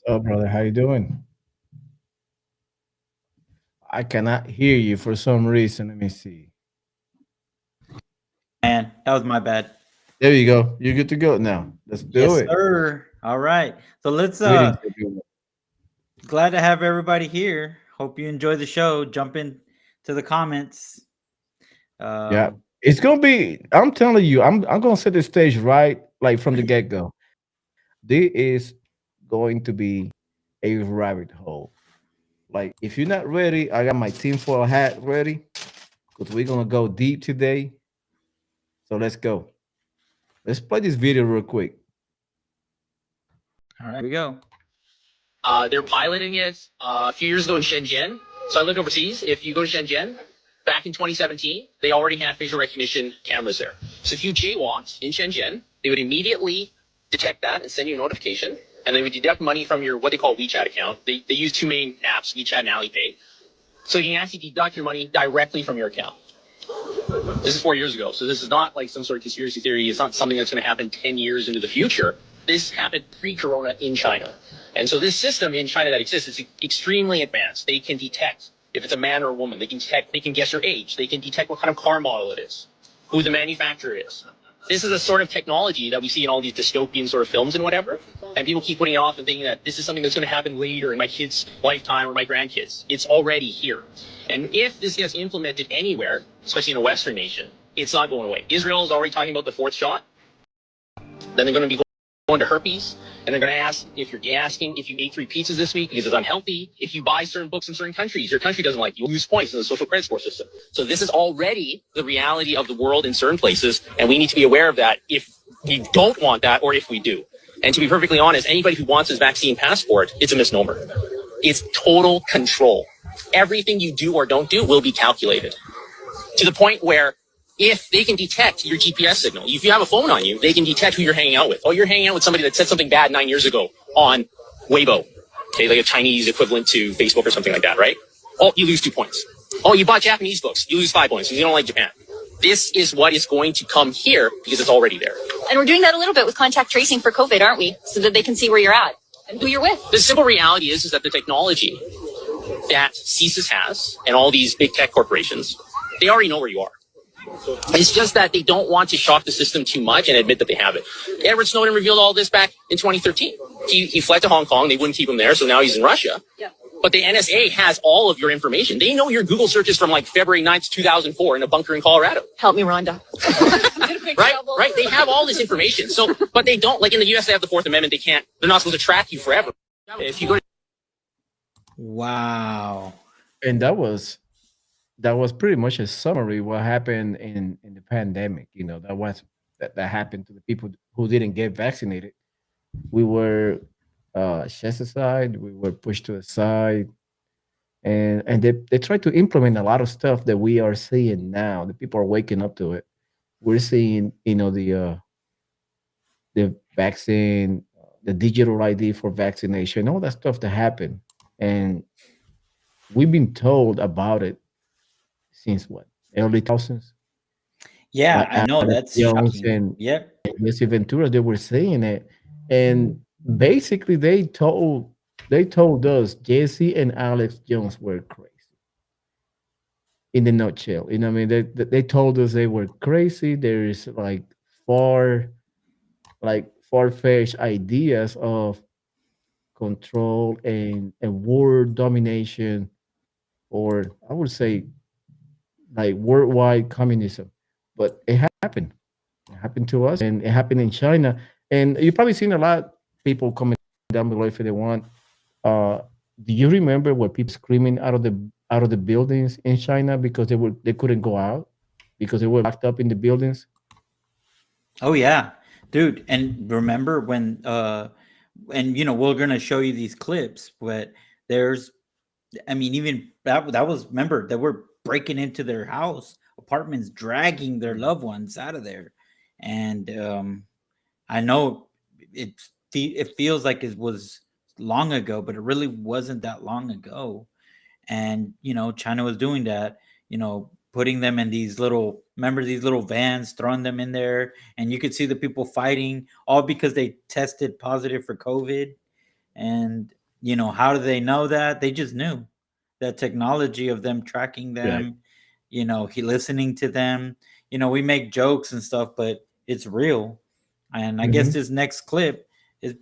Oh, brother, how you doing? I cannot hear you for some reason. Let me see. Man, that was my bad. There you go. You're good to go now. Let's do Yes, it. sir. All right. So let's Greetings, everyone. glad to have everybody here. Hope you enjoy the show. Jump in to the comments. Yeah, Um it's gonna be. I'm telling you, I'm gonna set the stage right, like from the get go. This is going to be a rabbit hole. Like, if you're not ready, I got my tinfoil hat ready because we're gonna go deep today. So let's go. Let's play this video real quick. all right, here we go. They're piloting it a few years ago in Shenzhen. So I lived overseas. If you go to Shenzhen, back in 2017, they already had facial recognition cameras there. So if you jaywalked in Shenzhen, they would immediately detect that and send you a notification. And they would deduct money from your what they call WeChat account. They use two main apps, WeChat and Alipay. So you can actually deduct your money directly from your account. This is 4 years ago. So this is not like some sort of conspiracy theory. It's not something that's going to happen 10 years into the future. This happened pre-corona in China. And so this system in China that exists is extremely advanced. They can detect if it's a man or a woman. They can detect, they can guess your age. They can detect what kind of car model it is, who the manufacturer is. This is a sort of technology that we see in all these dystopian sort of films and whatever. And people keep putting it off and thinking that this is something that's going to happen later in my kid's lifetime or my grandkids. It's already here. And if this gets implemented anywhere, especially in a Western nation, it's not going away. Israel is already talking about the fourth shot. Then they're going to be going to herpes, and they're going to ask if you're asking if you ate 3 pizzas this week because it's unhealthy. If you buy certain books in certain countries, your country doesn't like you, lose points in the social credit score system. So this is already the reality of the world in certain places, and we need to be aware of that if we don't want that or if we do. And to be perfectly honest, anybody who wants this vaccine passport, it's a misnomer. It's total control. Everything you do or don't do will be calculated to the point where if they can detect your GPS signal, if you have a phone on you, they can detect who you're hanging out with. Oh, you're hanging out with somebody that said something bad 9 years ago on Weibo, okay, like a Chinese equivalent to Facebook or something like that, right? Oh, you lose 2 points. Oh, you bought Japanese books, you lose 5 points because you don't like Japan. This is what is going to come here because it's already there. And we're doing that a little bit with contact tracing for COVID, aren't we? So that they can see where you're at and who you're with. The simple reality is that the technology that CSIS has and all these big tech corporations, they already know where you are. It's just that they don't want to shock the system too much and admit that they have it. Edward Snowden revealed all this back in 2013. He fled to Hong Kong. They wouldn't keep him there, so now he's in Russia. Yeah. But the NSA has all of your information. They know your Google searches from like February 9th, 2004 in a bunker in Colorado. Help me, Rhonda. Right? They have all this information. So, but they don't, like in the US, they have the Fourth Amendment. They're not supposed to track you forever. If you go to Wow. And that was pretty much a summary what happened in the pandemic. That happened to the people who didn't get vaccinated. We were shed aside. We were pushed to the side, and they tried to implement a lot of stuff that we are seeing now. The people are waking up to it. We're seeing, the vaccine, the digital ID for vaccination, all that stuff that happened, and we've been told about it since what, early thousands. Yeah, Like I know Alex that's Jones shocking. and Yep. Jesse Ventura, they were saying it, and basically they told us Jesse and Alex Jones were crazy. In the nutshell, I mean, they told us they were crazy. There is far far-fetched ideas of control and world domination, or I would say like worldwide communism. But it happened. It happened to us, and it happened in China. And you've probably seen a lot of people comment down below if they want. Uh, do you remember where people screaming out of the buildings in China because they couldn't go out because they were locked up in the buildings? Oh yeah, dude. And remember when and we're gonna show you these clips, but there's I mean, even that was, remember, they were breaking into their house, apartments, dragging their loved ones out of there. And I know it feels like it was long ago, but it really wasn't that long ago. And China was doing that, putting them in these little, remember, these little vans, throwing them in there, and you could see the people fighting, all because they tested positive for COVID. And How do they know that? They just knew that technology of them tracking Right. them, he listening to them. We make jokes and stuff, but it's real. And I guess Hmm. this next clip is,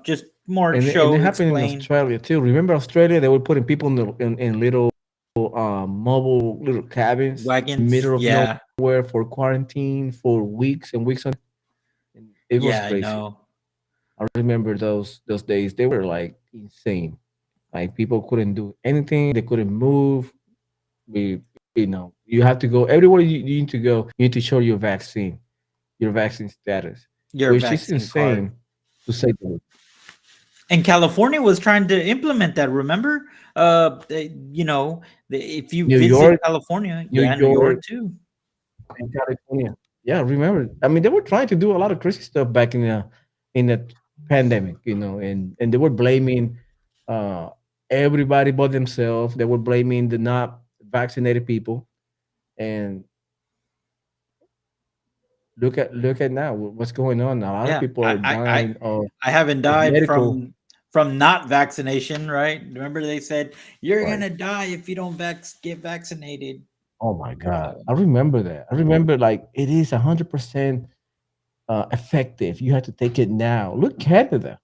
just more And it show happened in explain Australia too. Remember Australia? They were putting people in little mobile little cabins in the wagons. middle of Yeah. nowhere for quarantine for weeks and weeks on. And it was Yeah, I crazy. know. I remember those days. They were like insane. Like people couldn't do anything. They couldn't move. We, you have to go everywhere you need to go. You need to show your vaccine status, Your which is vaccine card. insane to say the least. And California was trying to implement that, remember? If you New visit York, California, New yeah, New York, York too. and California. Yeah, I remember. I mean, they were trying to do a lot of crazy stuff back in the pandemic, and they were blaming uh, everybody but themselves. They were blaming the not vaccinated people. And look at now what's going on. A lot of Yeah, people I are I I dying I haven't of died medical. from not vaccination, right? Remember they said you're Right. gonna die if you don't get vaccinated. Oh my God, So I remember that. I remember like it is 100% effective. You have to take it now. Look, Canada,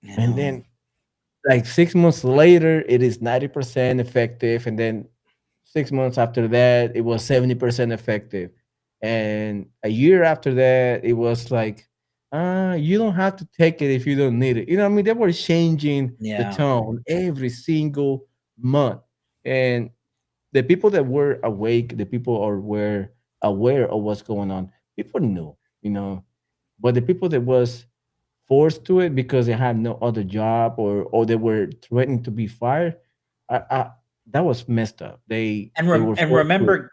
I and know. then like 6 months later, it is 90% effective, and then 6 months after that, it was 70% effective, and a year after that, it was like, you don't have to take it if you don't need it. You know what I mean? They were changing the Yeah, tone every single month, and the people that were awake, the people or were aware of what's going on, people knew, but the people that was forced to it because they had no other job or they were threatened to be fired. I that was messed up. They were and forced to it.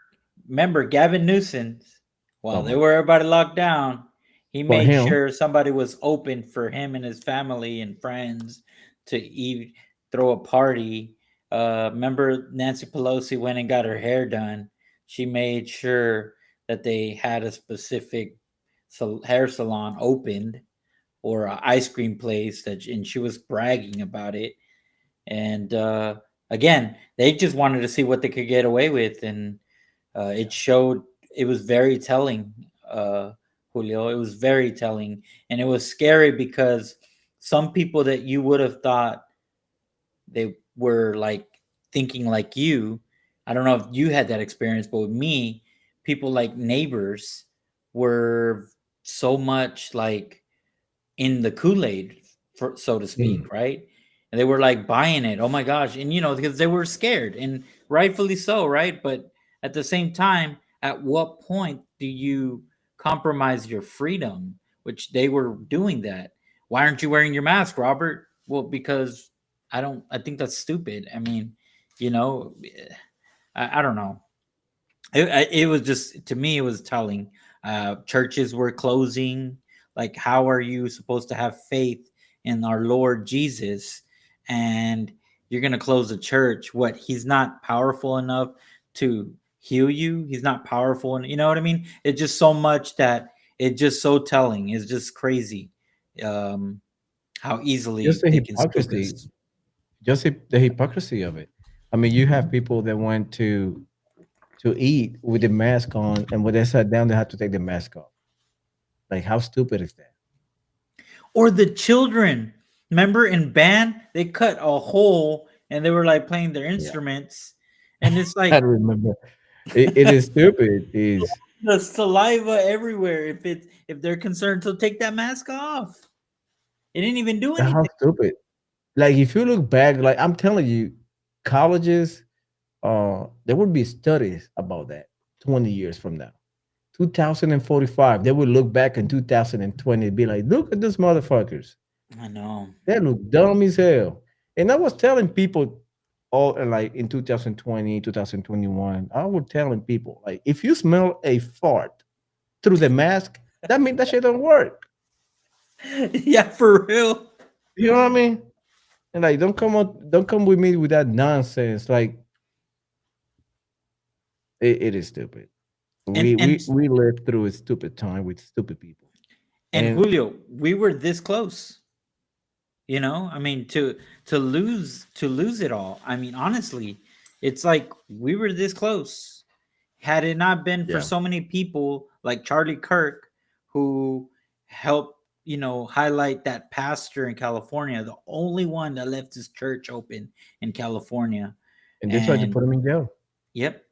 remember Gavin Newsom, Oh while they my were God. everybody locked down, he For made him, sure somebody was open for him and his family and friends to throw a party. Remember Nancy Pelosi went and got her hair done. She made sure that they had a specific hair salon opened or an ice cream place and she was bragging about it. And again, they just wanted to see what they could get away with, and it showed. It was very telling, uh, Julio. It was very telling, and it was scary because some people that you would have thought they were like thinking like you. I don't know if you had that experience, but with me, people like neighbors were so much like in the Kool-Aid, for so to mm, speak, right? And they were like buying it. Oh my gosh. And because they were scared and rightfully so, right? But at the same time, at what point do you compromise your freedom? Which they were doing that. Why aren't you wearing your mask, Robert? Well, because I think that's stupid. I mean, you know, I don't know. It was just, to me, it was telling. Churches were closing. Like, how are you supposed to have faith in our Lord Jesus and you're going to close a church? What? He's not powerful enough to heal you. He's not powerful, and you know what I mean. It's just so much that it's just so telling. It's just crazy, um, how just easily the they can spook hypocrisy, us. just the hypocrisy of it. I mean, you have people that went to eat with the mask on, and when they sat down, they had to take the mask off. Like, how stupid is that? Or the children. Remember in band, they cut a hole and they were like playing their Yeah, instruments. And it's I like remember. It is stupid. Is the saliva everywhere if they're concerned. So take that mask off. It didn't even do how anything. stupid. Like if you look back, like I'm telling you, colleges, there would be studies about that 20 years from now. 2045, they will look back in 2020 and be like, look at those motherfuckers. I know. They look dumb as hell. And I was telling people all like in 2020, 2021, I was telling people, like, if you smell a fart through the mask, that means that shit don't work. Yeah, for real. You know what I mean? And like, don't come with me with that nonsense. Like, it is stupid. And We and we we lived through a stupid time with stupid people. and And Julio, we were this close. I mean, to lose it all. I mean, honestly, it's like we were this close. Had it not been for Yeah. so many people like Charlie Kirk, who helped, highlight that pastor in California, the only one that left his church open in California. And they tried to And put him in jail. yep,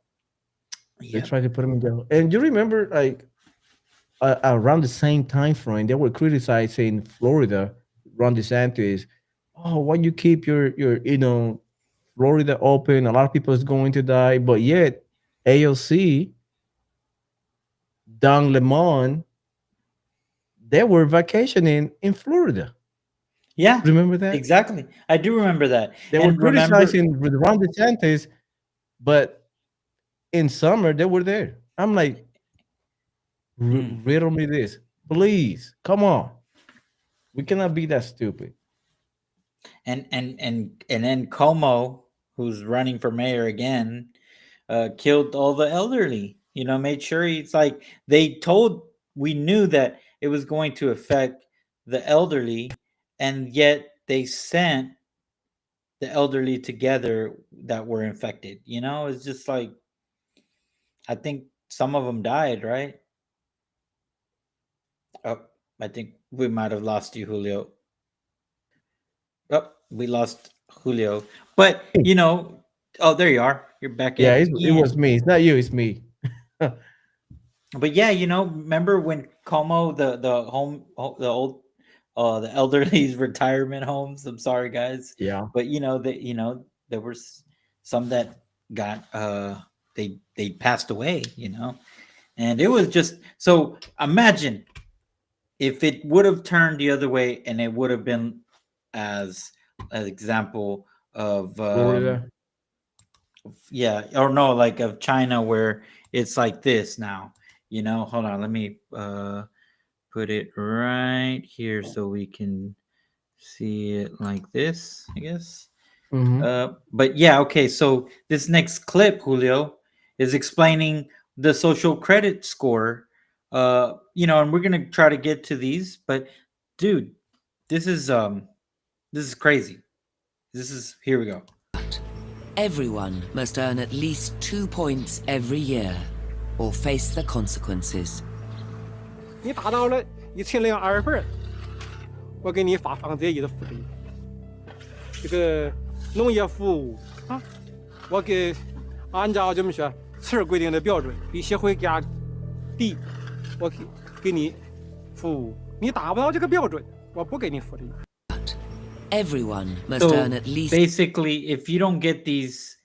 They yep, tried to put him in jail. And you remember, like, around the same time frame, they were criticizing Florida, Ron DeSantis. Oh, why you keep your Florida open? A lot of people is going to die, but yet AOC, Don Lemon, they were vacationing in Florida. yeah, Remember that? exactly. I do remember that. They were And remember, criticizing with Ron DeSantis, but in summer they were there. I'm like, mm, riddle me this, please. Come on, we cannot be that stupid. and then Como, who's running for mayor again, killed all the elderly. Made sure he's like they told we knew that it was going to affect the elderly, and yet they sent the elderly together that were infected. It's just like I think some of them died, right? Oh, I think we might have lost you, Julio. Oh, we lost Julio. But oh, there you are. You're back Yeah, at it was again. me. It's not you. It's me. But yeah, remember when Como, the old, the elderly's retirement homes. I'm sorry, guys, Yeah. but there was some that got they passed away. And it was just so imagine if it would have turned the other way, and it would have been as an example of Florida. yeah, or no, like of China, where it's like this now. Hold on, let me put it right here so we can see it like this, I guess. Hmm. But yeah, okay, so this next clip, Julio, is explaining the social credit score. And we're gonna try to get to these, but dude, this is crazy. This is Here we go. Everyone must earn at least 2 points every year, or face the consequences. 你达到了1002分，我给你发房子业的福利。这个农业服务啊，我给按照怎么说词儿规定的标准，比协会价低，我给你服务。你达不到这个标准，我不给你福利。 Everyone must So earn at least basically, if you don't get these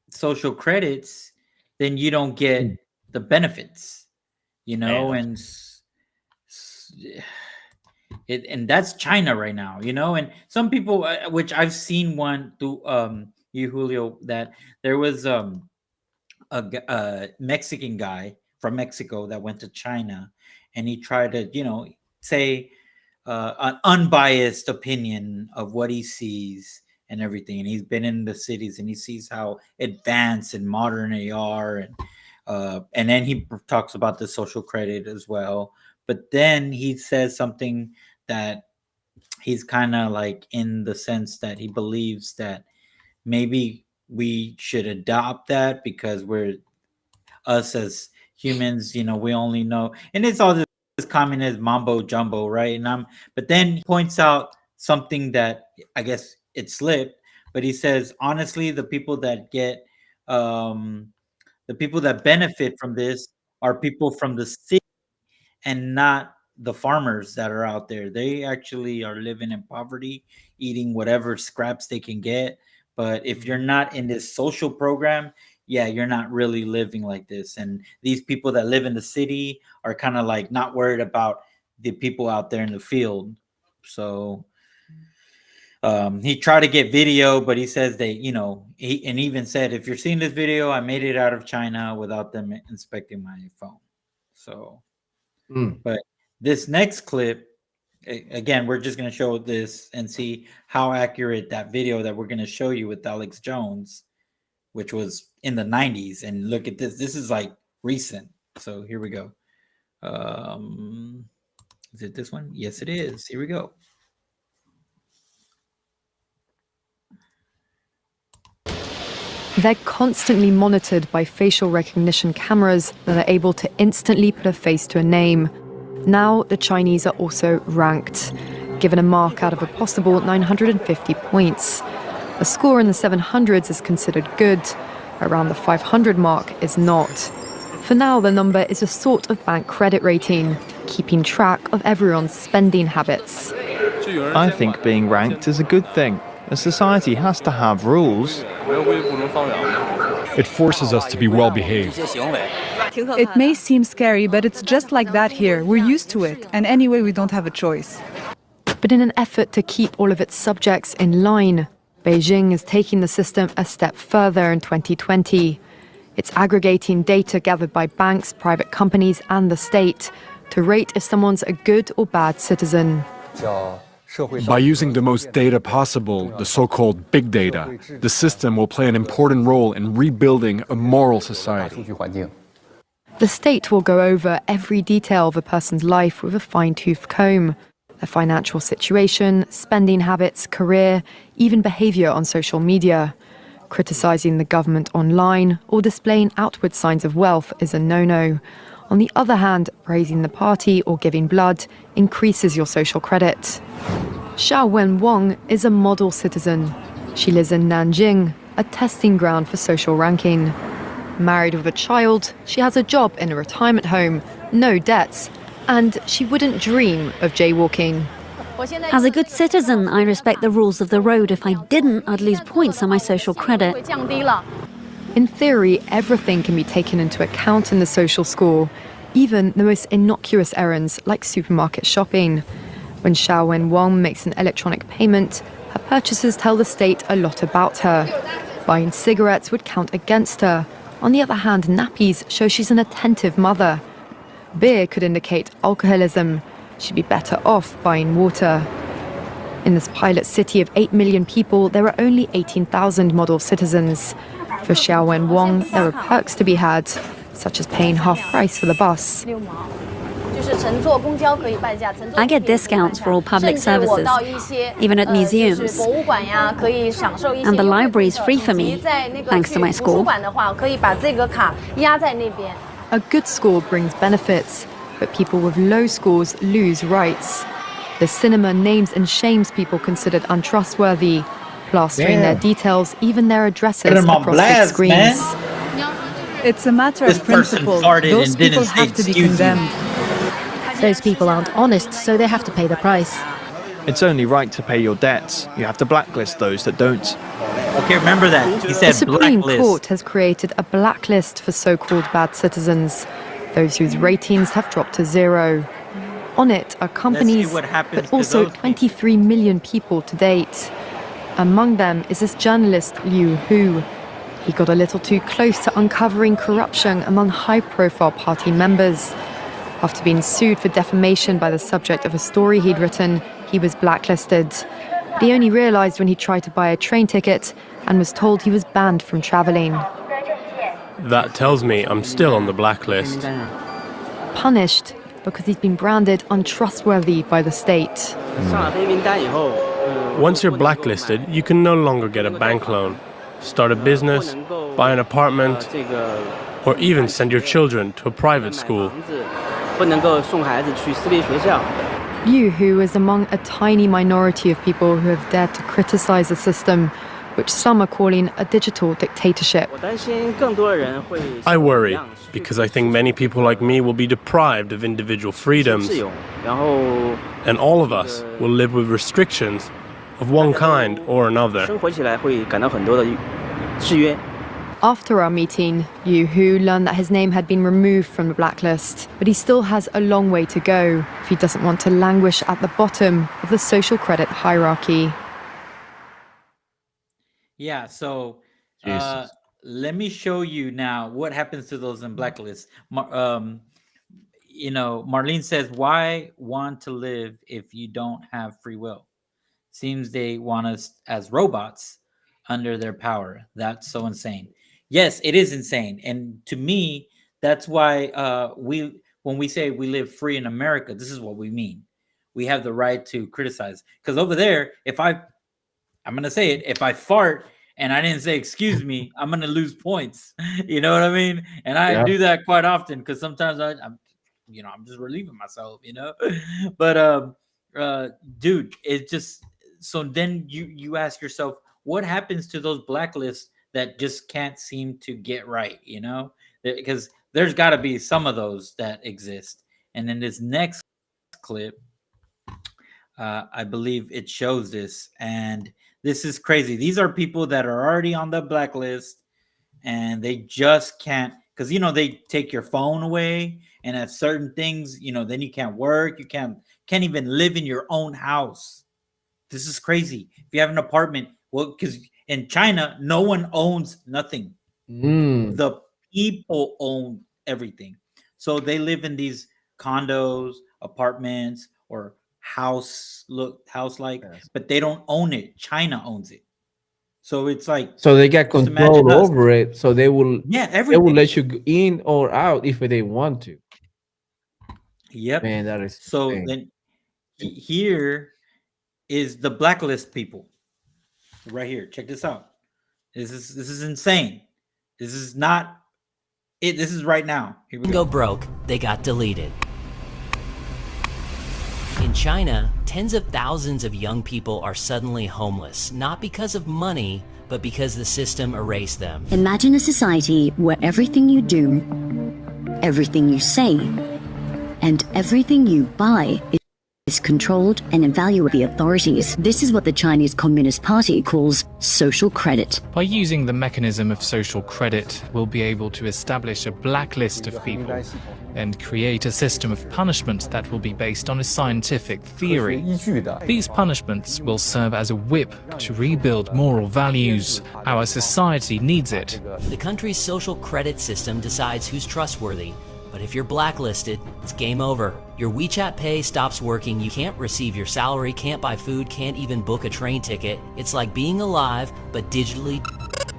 social credits, then you don't get the benefits. Yeah. And and that's China right now. And some people, which I've seen one through you, Julio, that there was a Mexican guy from Mexico that went to China, and he tried to say an unbiased opinion of what he sees and everything. And he's been in the cities, and he sees how advanced and modern they are, and then he talks about the social credit as well. But then he says something that he's kind of like, in the sense that he believes that maybe we should adopt that, because we're us as humans, we only know, and it's all this communist mambo jumbo, right? But then he points out something that I guess it slipped, but he says, honestly, the people that benefit from this are people from the city, and not the farmers that are out there. They actually are living in poverty, eating whatever scraps they can get. But if you're Mhm. not in this social program, yeah, you're not really living like this. And these people that live in the city are kind of like not worried about the people out there in the field. So he tried to get video, but he says he even said, if you're seeing this video, I made it out of China without them inspecting my phone. So Mm. but this next clip, again, we're just going to show this and see how accurate that video that we're going to show you with Alex Jones, which was in the 90s. And look at this. This is like recent. So here we go. Is it this one? Yes, it is. Here we go. They're constantly monitored by facial recognition cameras that are able to instantly put a face to a name. Now, the Chinese are also ranked, given a mark out of a possible 950 points. A score in the 700s is considered good. Around the 500 mark is not. For now, the number is a sort of bank credit rating, keeping track of everyone's spending habits. I think being ranked is a good thing. A society has to have rules. It forces us to be well behaved. It may seem scary, but it's just like that here. We're used to it, and anyway, we don't have a choice. But in an effort to keep all of its subjects in line, Beijing is taking the system a step further in 2020. It's aggregating data gathered by banks, private companies, and the state to rate if someone's a good or bad citizen. By using the most data possible, the so-called big data, the system will play an important role in rebuilding a moral society. The state will go over every detail of a person's life with a fine-tooth comb. Their financial situation, spending habits, career, even behavior on social media. Criticizing the government online or displaying outward signs of wealth is a no-no. On the other hand, praising the party or giving blood increases your social credit. Xiao Wen Wang is a model citizen. She lives in Nanjing, a testing ground for social ranking. Married with a child, she has a job in a retirement home, no debts, and she wouldn't dream of jaywalking. As a good citizen, I respect the rules of the road. If I didn't, I'd lose points on my social credit. In theory, everything can be taken into account in the social score, even the most innocuous errands like supermarket shopping. When Xiao Wen Wang makes an electronic payment, her purchases tell the state a lot about her. Buying cigarettes would count against her. On the other hand, nappies show she's an attentive mother. Beer could indicate alcoholism. She'd be better off buying water. In this pilot city of 8 million people, there are only 18,000 model citizens. For Xiao Wen Wang, there are perks to be had, such as paying half price for the bus. I get discounts for all public services, even at museums. And the library is free for me, thanks to my score. A good score brings benefits, but people with low scores lose rights. The cinema names and shames people considered untrustworthy, plastering their details, even their addresses across big screens. It's a matter of principle. Those people have to be condemned. Those people aren't honest, so they have to pay the price. It's only right to pay your debts. You have to blacklist those that don't. Okay, remember that. He said the Supreme blacklist. Court has created a blacklist for so-called bad citizens, those whose ratings have dropped to zero. On it are companies, but also 23 million people to date. Among them is this journalist Liu Hu. He got a little too close to uncovering corruption among high-profile party members. After being sued for defamation by the subject of a story he'd written, he was blacklisted. But he only realized when he tried to buy a train ticket and was told he was banned from traveling. That tells me I'm still on the blacklist. Punished because he's been branded untrustworthy by the state. Once you're blacklisted, you can no longer get a bank loan, start a business, buy an apartment, or even send your children to a private school. Liu Hu is among a tiny minority of people who have dared to criticize the system, which some are calling a digital dictatorship. I worry, because I think many people like me will be deprived of individual freedoms, and all of us will live with restrictions of one kind or another. After our meeting, Liu Hu learned that his name had been removed from the blacklist, but he still has a long way to go if he doesn't want to languish at the bottom of the social credit hierarchy. Yeah, so let me show you now what happens to those in blacklists. Marlene says, why want to live if you don't have free will? Seems they want us as robots under their power. That's so insane. Yes, it is insane. And to me, that's why when we say we live free in America, this is what we mean. We have the right to criticize. Because over there, I'm going to say it, if I fart and I didn't say excuse me, I'm gonna lose points. You know what I mean? And I Yeah. do that quite often because sometimes I'm just relieving myself, But dude, it just so then you ask yourself, what happens to those blacklists that just can't seem to get right, Because there's got to be some of those that exist. And in this next clip, I believe it shows this, and this is crazy. These are people that are already on the blacklist, and they just can't, because they take your phone away, and at certain things, then you can't work, you can't even live in your own house. This is crazy. If you have an apartment, well, because in China, no one owns nothing. The people own everything. So they live in these condos, apartments, or house like, but they don't own it. China owns it. So it's like, So they got just imagine control us. over it. So they will Everything. let you in or out if they want to. Yep. Man, that is so insane. then here is the blacklist people. Right here. Check this out. This is insane. This is not it. This is right now. Here we go broke, they got deleted. In China, tens of thousands of young people are suddenly homeless, not because of money, but because the system erased them. Imagine a society where everything you do, everything you say, and everything you buy is controlled and evaluated by the authorities. This is what the Chinese Communist Party calls social credit. By using the mechanism of social credit, we'll be able to establish a blacklist of people and create a system of punishment that will be based on a scientific theory. These punishments will serve as a whip to rebuild moral values. Our society needs it. The country's social credit system decides who's trustworthy. But if you're blacklisted, it's game over. Your WeChat Pay stops working, you can't receive your salary, can't buy food, can't even book a train ticket. It's like being alive, but digitally.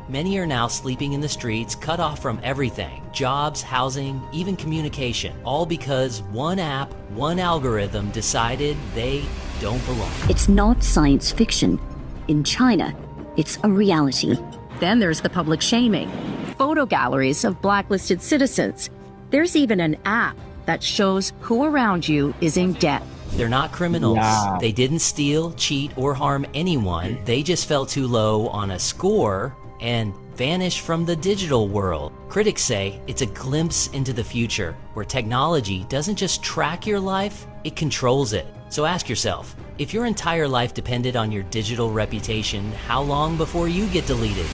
Many are now sleeping in the streets, cut off from everything. Jobs, housing, even communication. All because one app, one algorithm decided they don't belong. It's not science fiction. In China, it's a reality. Then there's the public shaming. Photo galleries of blacklisted citizens. There's even an app that shows who around you is in debt. They're not criminals. Wow. They didn't steal, cheat, or harm anyone. They just fell too low on a score and vanished from the digital world. Critics say it's a glimpse into the future, where technology doesn't just track your life, it controls it. So ask yourself, if your entire life depended on your digital reputation, how long before you get deleted?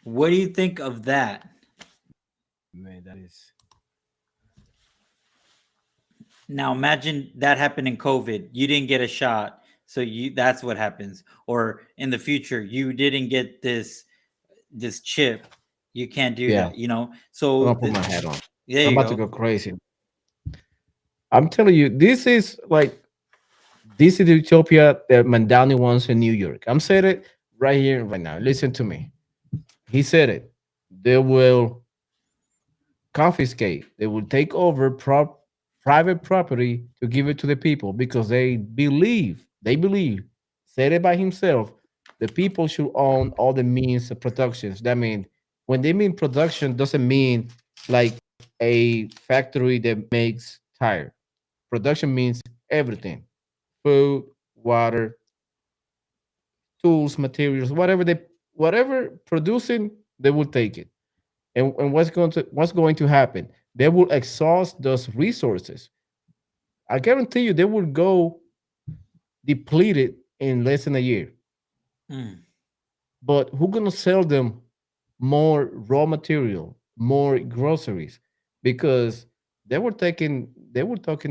What do you think of that? Man, that is... Now imagine that happened in COVID. You didn't get a shot, so that's what happens. Or in the future, you didn't get this chip. You can't do that, So I'll put my hat on. Yeah, I'm about to go crazy. I'm telling you, this is the utopia that Mandani wants in New York. I'm saying it right here, right now. Listen to me. He said it. They will confiscate. They will take over private property to give it to the people because they believe, said it by himself, the people should own all the means of productions. That means when they mean production, doesn't mean like a factory that makes tire. Production means everything: food, water, tools, materials, whatever producing, they will take it. And what's going to happen? They will exhaust those resources. I guarantee you, they will go depleted in less than a year. But who's gonna sell them more raw material, more groceries? Because they were talking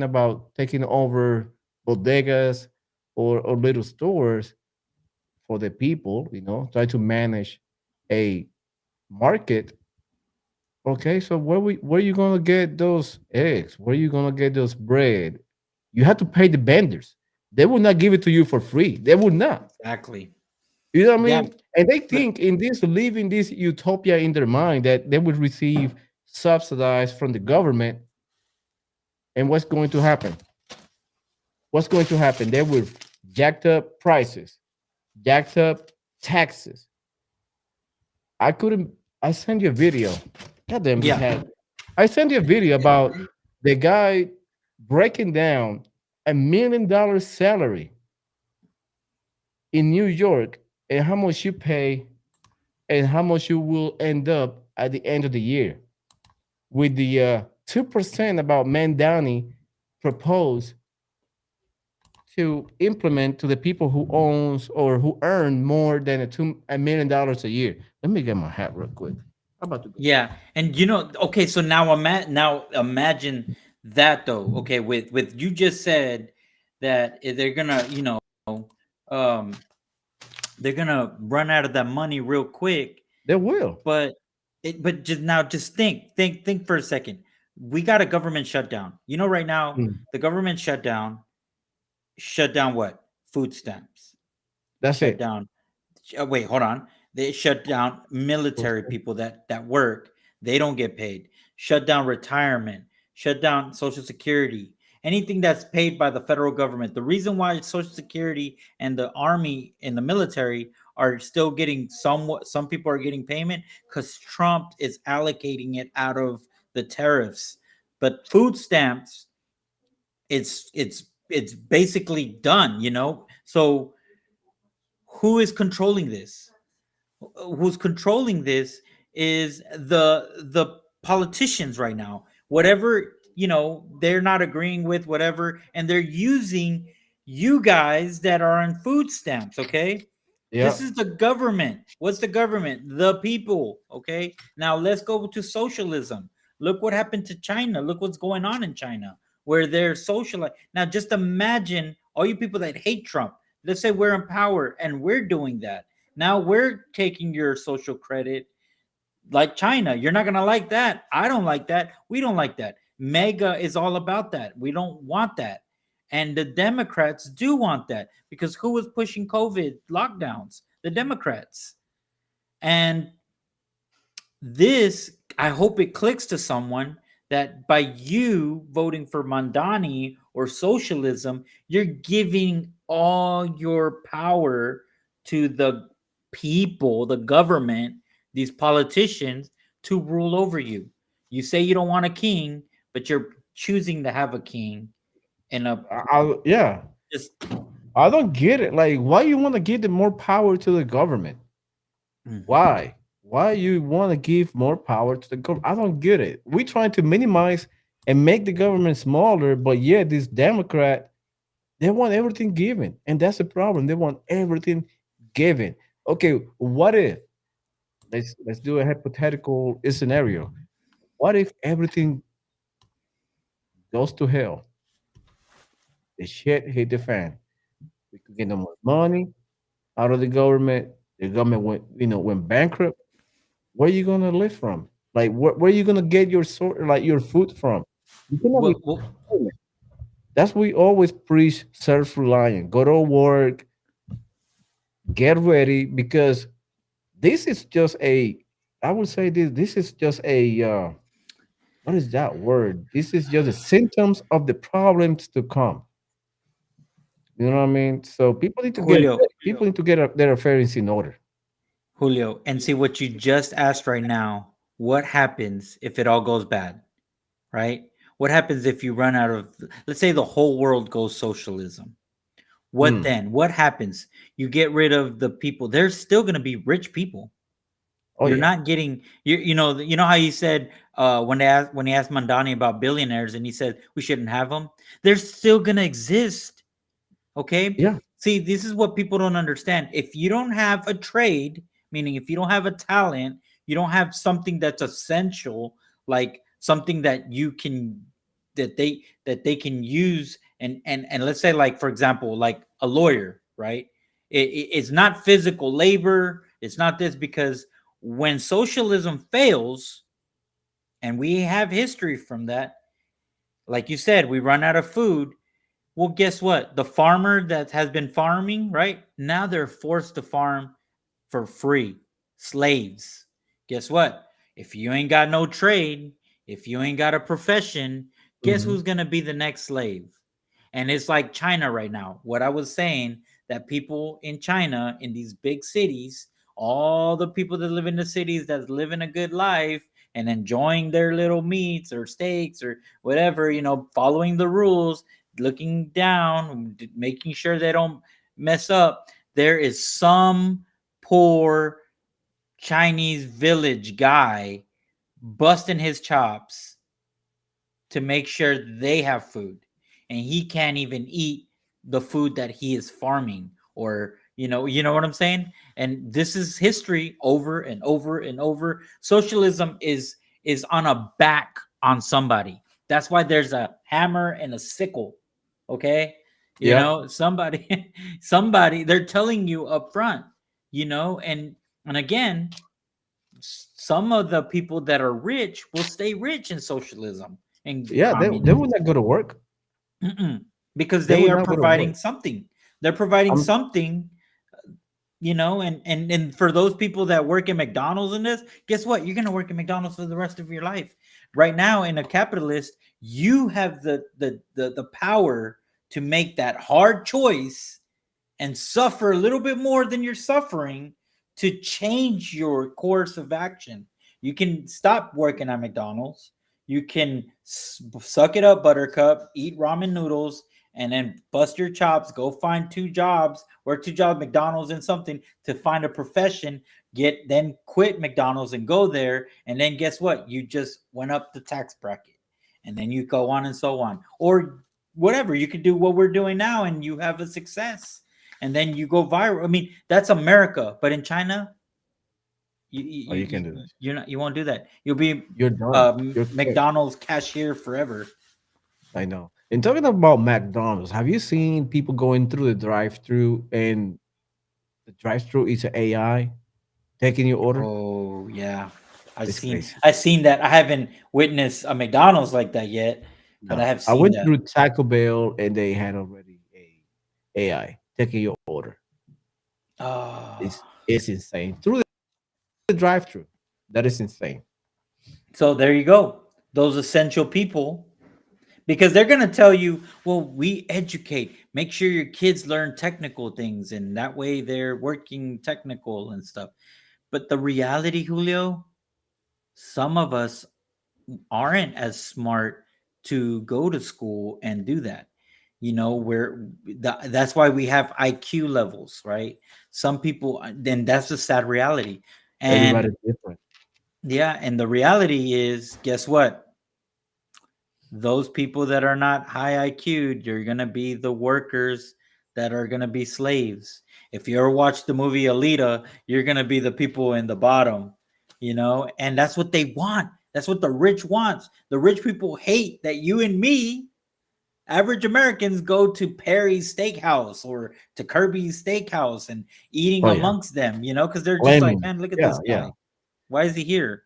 about taking over bodegas or little stores for the people, try to manage a market. Okay, so where you gonna get those eggs? Where you gonna get those bread? You have to pay the vendors. They will not give it to you for free. They will not. Exactly. You know what I mean? Yeah, And they think in this living this utopia in their mind that they would receive subsidized from the government. And what's going to happen? What's going to happen? They will jacked up prices, jacked up taxes, I couldn't. I sent you a video. God damn this Yeah. hat. I sent you a video about the guy breaking down $1 million salary in New York and how much you pay and how much you will end up at the end of the year with the 2% about Mandani proposed to implement to the people who owns or who earn more than $1 million a year. Let me get my hat real quick. How about to go? Yeah, and okay, so now imagine that though. Okay, with you just said that they're gonna, um, they're gonna run out of that money real quick. They will. But just think for a second. We got a government shutdown. Right now the government shut down what? Food stamps. That's Shut it. down. Wait, hold on. They shut down military people that work. They don't get paid. Shut down retirement. Shut down Social Security. Anything that's paid by the federal government. The reason why Social Security and the army and the military are still getting some people are getting payment because Trump is allocating it out of the tariffs. But food stamps, it's basically done. So who is controlling this? Who's controlling this is the politicians right now. Whatever, they're not agreeing with whatever, and they're using you guys that are on food stamps. Okay. Yeah. This is the government. What's the government? The people. Okay. Now let's go to socialism. Look what happened to China. Look what's going on in China, where they're socialized. Now just imagine all you people that hate Trump. Let's say we're in power and we're doing that. Now we're taking your social credit like China. You're not going to like that. I don't like that. We don't like that. MAGA is all about that. We don't want that. And the Democrats do want that because who was pushing COVID lockdowns? The Democrats. And this, I hope it clicks to someone that by you voting for Mandani or socialism, you're giving all your power to the people, the government, these politicians to rule over you. You say you don't want a king, but you're choosing to have a king in a Yeah. just I don't get it. Like, why you want to give the more power to the government? Why? Why you want to give more power to the government? I don't get it. We trying to minimize and make the government smaller, but yet this Democrat, they want everything given, and that's the problem. They want everything given. Okay, what if let's do a hypothetical scenario. What if everything goes to hell? The shit hit the fan. We could get no more money out of the government. The government went bankrupt. Where are you gonna live from? Like where are you gonna get your your food from? You cannot be. That's we always preach self-reliant. Go to work, get ready, because this is just a. I would say this is just a. What is that word? This is just the symptoms of the problems to come. You know what I mean? So Julio. people need to get their affairs in order. Julio, and see what you just asked right now. What happens if it all goes bad? Right? What happens if you run out of, let's say the whole world goes socialism? What then? What happens? You get rid of the people. There's still going to be rich people. Oh, You're yeah. not getting you know how you said when he asked Mandani about billionaires and he said we shouldn't have them. They're still going to exist. Okay? Yeah. See, this is what people don't understand. If you don't have a trade, meaning if you don't have a talent, you don't have something that's essential, like something that you can that they can use and let's say, like, for example, like a lawyer, right? It's not physical labor, it's not this, because when socialism fails, and we have history from that, like you said, we run out of food. Well, guess what? The farmer that has been farming, right? Now they're forced to farm for free. Slaves. Guess what? If you ain't got no trade, if you ain't got a profession, guess who's going to be the next slave? And it's like China right now. What I was saying, that people in China, in these big cities, all the people that live in the cities that's living a good life and enjoying their little meats or steaks or whatever, following the rules, looking down, making sure they don't mess up. There is some poor Chinese village guy busting his chops to make sure they have food, and he can't even eat the food that he is farming, or you know what I'm saying. And this is history over and over and over. Socialism is on a back on somebody. That's why there's a hammer and a sickle. Okay, Yep. somebody somebody, they're telling you up front. And again, some of the people that are rich will stay rich in socialism and Yeah, they communism. would not go to work. Because They they would are not go to work. providing something. They're providing I'm something, and for those people that work in McDonald's in this, guess what? You're gonna work in McDonald's for the rest of your life. Right now, in a capitalist, you have the power to make that hard choice and suffer a little bit more than you're suffering to change your course of action. You can stop working at McDonald's. You can suck it up, Buttercup, eat ramen noodles, and then bust your chops. Go find two jobs, work two jobs, McDonald's and something, to find a profession. Then quit McDonald's and go there. And then guess what? You just went up the tax bracket. And then you go on and so on. Or whatever. You could do what we're doing now and you have a success, and then you go viral. I mean, that's America, but in China, Oh, you can do that. you won't do that. You'll be You're done. You're quick. McDonald's cashier forever. I know. And talking about McDonald's, have you seen people going through the drive-through, and the drive-through is an AI taking your order? Oh yeah, It's crazy. I've seen that. I haven't witnessed a McDonald's like that yet, but I No, have I seen went that. through Taco Bell and they had already a AI taking your order. Oh, It's insane through the drive-through. That is insane. so there you go. Those essential people, because they're going to tell you, well, we educate, make sure your kids learn technical things, and that way they're working technical and stuff. But the reality, Julio, some of us aren't as smart to go to school and do that. That's why we have IQ levels, right? Some people, then that's a sad reality. And Everybody's different. yeah, and the reality is, guess what? Those people that are not high IQ'd, you're gonna be the workers that are gonna be slaves. If you ever watch the movie Alita, you're gonna be the people in the bottom, and that's what they want. That's what the rich wants. The rich people hate that you and me, average Americans, go to Perry's Steakhouse or to Kirby's Steakhouse and eating Oh yeah, amongst them, because they're just like, claiming. man, look at Yeah, this yeah, guy. Why is he here?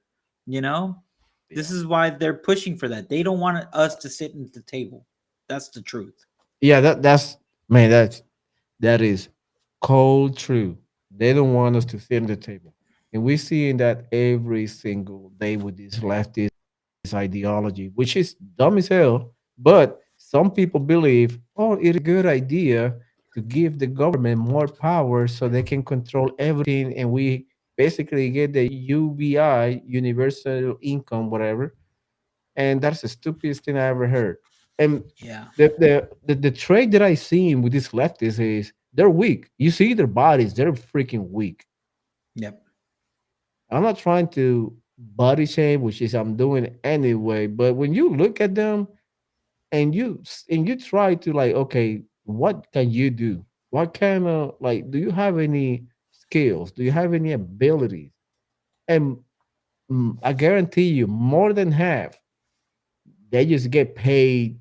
You know? This yeah, is why they're pushing for that. They don't want us to sit at the table. That's the truth. yeah. That's man. That is cold true. They don't want us to sit at the table, and we're seeing that every single day with this leftist ideology, which is dumb as hell. But some people believe, oh, it is a good idea to give the government more power so they can control everything, and we basically get the UBI, universal income, whatever. And that's the stupidest thing I ever heard. And Yeah. the trait that I see with these leftists is they're weak. You see their bodies, they're freaking weak. Yep. I'm not trying to body shame, which is I'm doing anyway. But when you look at them and you try to like, okay, what can you do? What kind of like do you have any skills? Do you have any abilities? And I guarantee you, more than half, they just get paid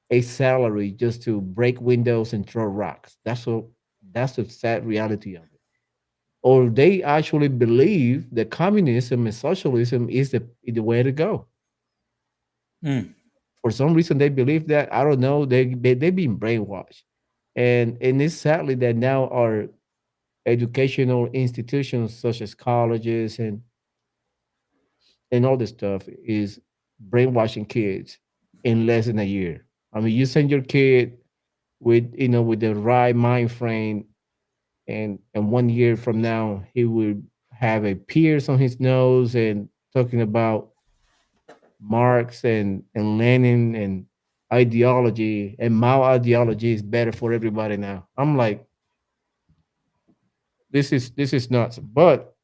a salary just to break windows and throw rocks. That's the sad reality of it. Or they actually believe that communism and socialism is the way to go. Mm. For some reason, they believe that. I don't know. They've been brainwashed, and it's sadly that now our educational institutions such as colleges and all this stuff is brainwashing kids in less than a year. I mean, you send your kid with with the right mind frame and 1 year from now he will have a pierce on his nose and talking about Marx and Lenin and ideology, and Mao ideology is better for everybody now. I'm like, this is nuts. But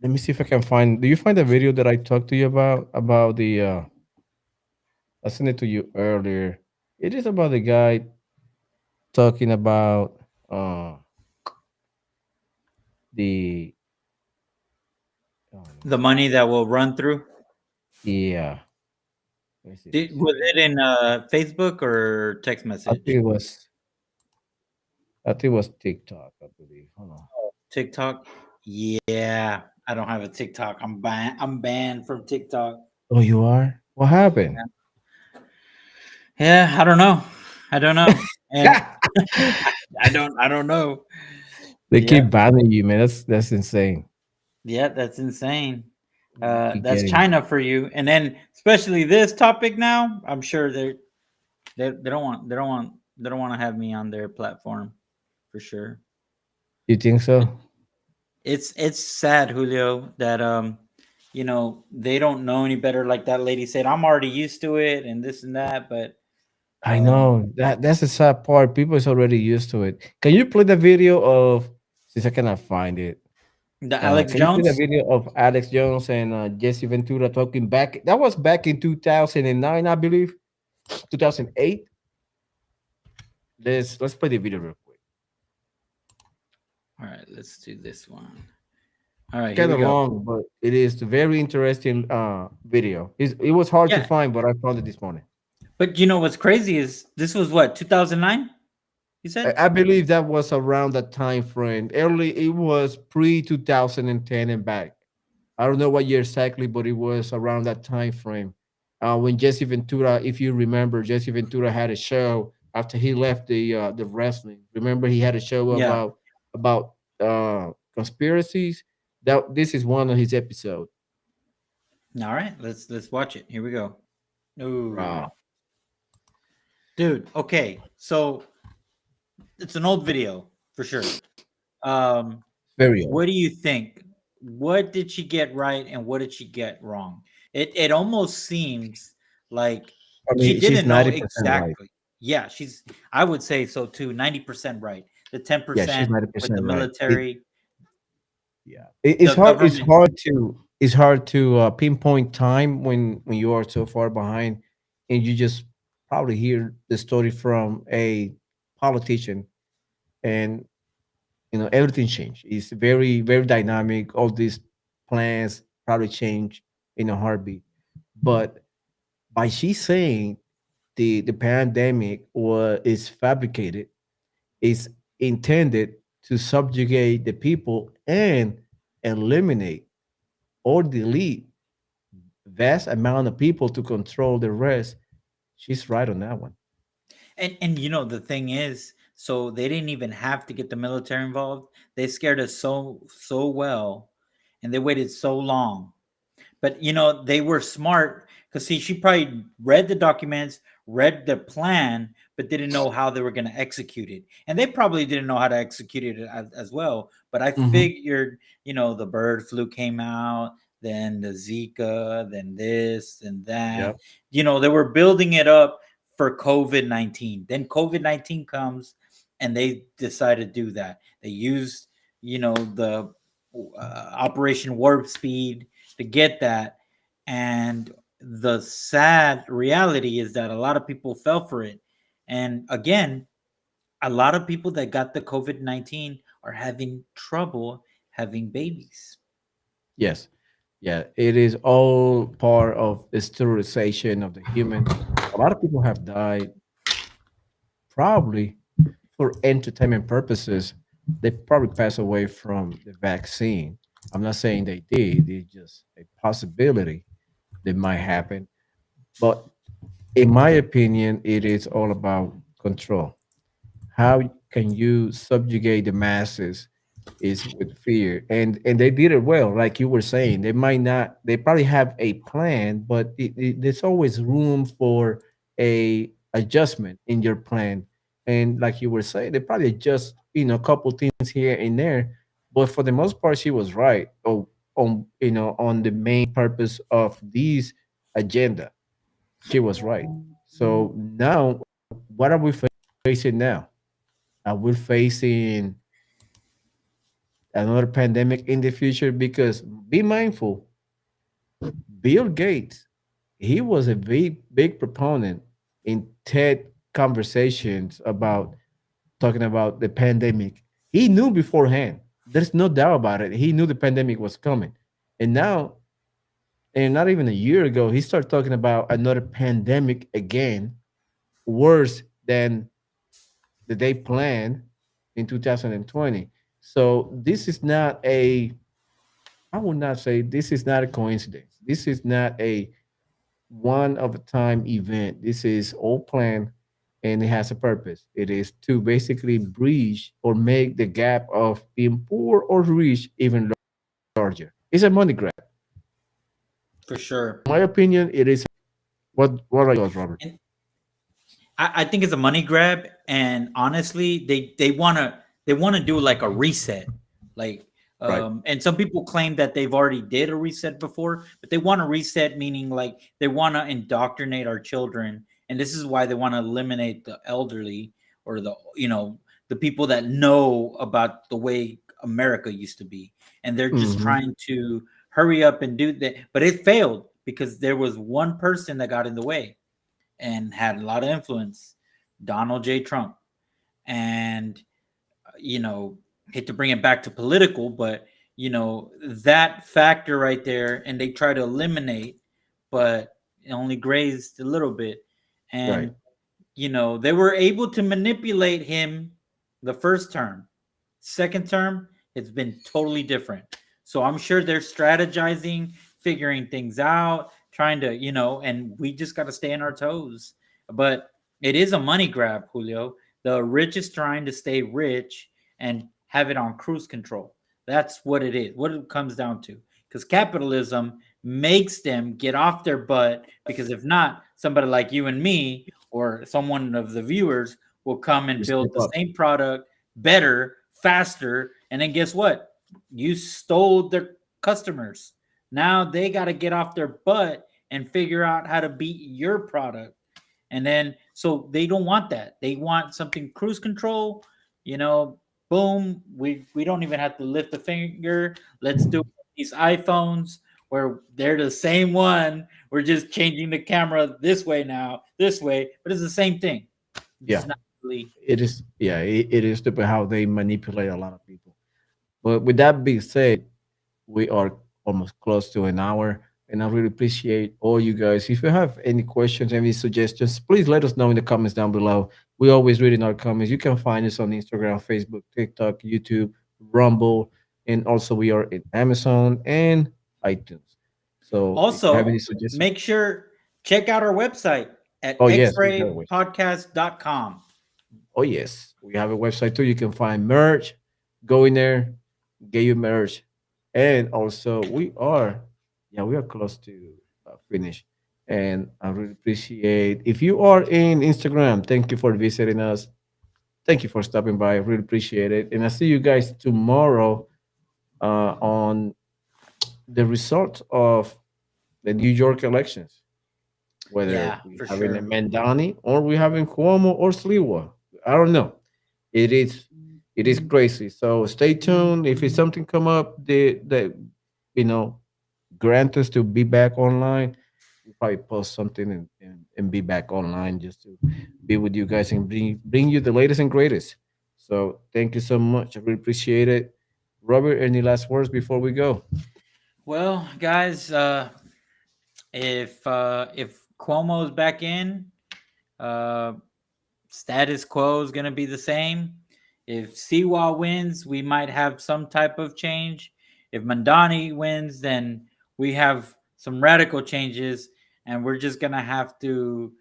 let me see if I can find. Do you find the video that I talked to you about the? I sent it to you earlier. It is about the guy talking about the. The money that will run through. Yeah. Let me see if it's Was here. it in Facebook or text I think message? it was. I think it was TikTok. I believe. Hold on. TikTok. Yeah, I don't have a TikTok. I'm banned from TikTok. Oh, you are. What happened? Yeah, I don't know. I don't know. And I don't know. They Yeah. keep banning you, man. That's insane. Yeah, that's insane. You keep That's getting. China for you. And then especially this topic now, I'm sure they don't want to have me on their platform for sure. You think so? It's sad, Julio, that they don't know any better. Like that lady said, I'm already used to it and this and that, but I know that's the sad part. People is already used to it. Can you play the video of? Since I cannot find it, the Alex can you play the Jones. video of Alex Jones and Jesse Ventura talking back? That was back in 2009, I believe, 2008. Let's play the video real quick. All right, let's do this one. All right, here Kind we of go. long, but it is a very interesting video. It was hard to Yeah, find, but I found it this morning. but you know what's crazy is this was what 2009. You said? I believe that was around that time frame. Early, it was pre 2010 and back. I don't know what year exactly, but it was around that time frame. When Jesse Ventura, if you remember, Jesse Ventura had a show after he left the wrestling. Remember, he had a show Yeah. about conspiracies. That this is one of his episodes. All right, let's watch it. Here we go. Ooh, Wow, dude. Okay, so it's an old video for sure. Um, very old. what do you think? What did she get right and what did she get wrong? It almost seems like I she mean, she's didn't know 90% right. exactly. Yeah, I would say so too. 90% right. The ten Yeah, she's percent ninety with the percent right. military, Yeah, it's the hard. It's government. hard to pinpoint time when you are so far behind, and you just probably hear the story from a politician, and everything changed. It's very dynamic. All these plans probably change in a heartbeat. But by she saying the pandemic was is fabricated, is intended to subjugate the people and eliminate or delete vast amount of people to control the rest. She's right on that one. And the thing is, so they didn't even have to get the military involved. They scared us so well, and they waited so long. But they were smart because see, she probably read the documents, read the plan, but didn't know how they were going to execute it. And they probably didn't know how to execute it as well. But I Hmm. figured, the bird flu came out, then the Zika, then this and that. Yep. They were building it up for COVID-19. Then COVID-19 comes and they decide to do that. They used, the Operation Warp Speed to get that. And the sad reality is that a lot of people fell for it. And again, a lot of people that got the COVID-19 are having trouble having babies. Yes. Yeah. It is all part of the sterilization of the human. A lot of people have died probably for entertainment purposes. They probably pass away from the vaccine. I'm not saying they did. It's just a possibility that might happen. But in my opinion, it is all about control. How can you subjugate the masses is with fear, and they did it well. Like you were saying, they might not, they probably have a plan, but there's always room for a adjustment in your plan. and like you were saying, they probably just a couple things here and there, but for the most part, she was right. On on the main purpose of these agenda, she was right. So now, what are we facing now? Are we facing another pandemic in the future? Because be mindful, Bill Gates, he was a big proponent in TED conversations about talking about the pandemic. He knew beforehand. There's no doubt about it. He knew the pandemic was coming. And now, and not even a year ago, he started talking about another pandemic again, worse than the they planned in 2020. So this is not a, I would not say this is not a coincidence. This is not a one of a time event. This is all planned and it has a purpose. It is to basically bridge or make the gap of being poor or rich even larger. It's a money grab. For sure. In my opinion, it is. What are yours, Robert? I think it's a money grab, and honestly, they want to do like a reset, like Right. and some people claim that they've already did a reset before, but they want to reset, meaning like they want to indoctrinate our children, and this is why they want to eliminate the elderly or the people that know about the way America used to be, and they're just Mhm. trying to hurry up and do that, but it failed because there was one person that got in the way and had a lot of influence, Donald J. Trump. And, you know, hate to bring it back to political, but, that factor right there, and they try to eliminate, but it only grazed a little bit. Right. And, they were able to manipulate him the first term. Second term, it's been totally different. So I'm sure they're strategizing, figuring things out, trying to, and we just got to stay on our toes. But it is a money grab, Julio. The rich is trying to stay rich and have it on cruise control. That's what it is, what it comes down to. Because capitalism makes them get off their butt, because if not, somebody like you and me or someone of the viewers will come and You step build the up. same product better, faster, and then guess what? You stole their customers. Now they got to get off their butt and figure out how to beat your product. And then so they don't want that. They want something cruise control, you know, boom, we don't even have to lift a finger. Let's do these iPhones where they're the same one. We're just changing the camera this way now, this way, but it's the same thing. Yeah. It's not really. It is. Yeah. It is stupid how they manipulate a lot of people. But with that being said, we are almost close to an hour, and I really appreciate all you guys. If you have any questions, any suggestions, please let us know in the comments down below. We always read in our comments. You can find us on Instagram, Facebook, TikTok, YouTube, Rumble, and also we are in Amazon and iTunes. So if you have any Also, suggestions, make sure check out our website at oh yes, we have a website. xraypodcast.com. Oh yes, we have a website too. You can find merch. Go in there, get your merch, and also we are close to finish. And I really appreciate if you are in Instagram. Thank you for visiting us. Thank you for stopping by. I really appreciate it. And I see you guys tomorrow on the results of the New York elections. Whether Yeah, we for having a sure. Mandani or we having Cuomo or Sliwa. I don't know. It is it is crazy. So stay tuned. If it's something come up that you know grant us to be back online, we'll probably post something and be back online just to be with you guys and bring you the latest and greatest. So thank you so much. I really appreciate it. Robert, any last words before we go? Well, guys, if Cuomo's back in, uh, status quo is going to be the same. If Siwa wins, we might have some type of change. If Mandani wins, then we have some radical changes, and we're just going to have to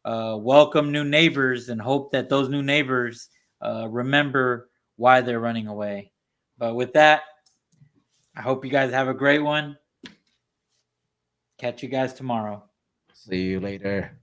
welcome new neighbors and hope that those new neighbors remember why they're running away. But with that, I hope you guys have a great one. Catch you guys tomorrow. See you later.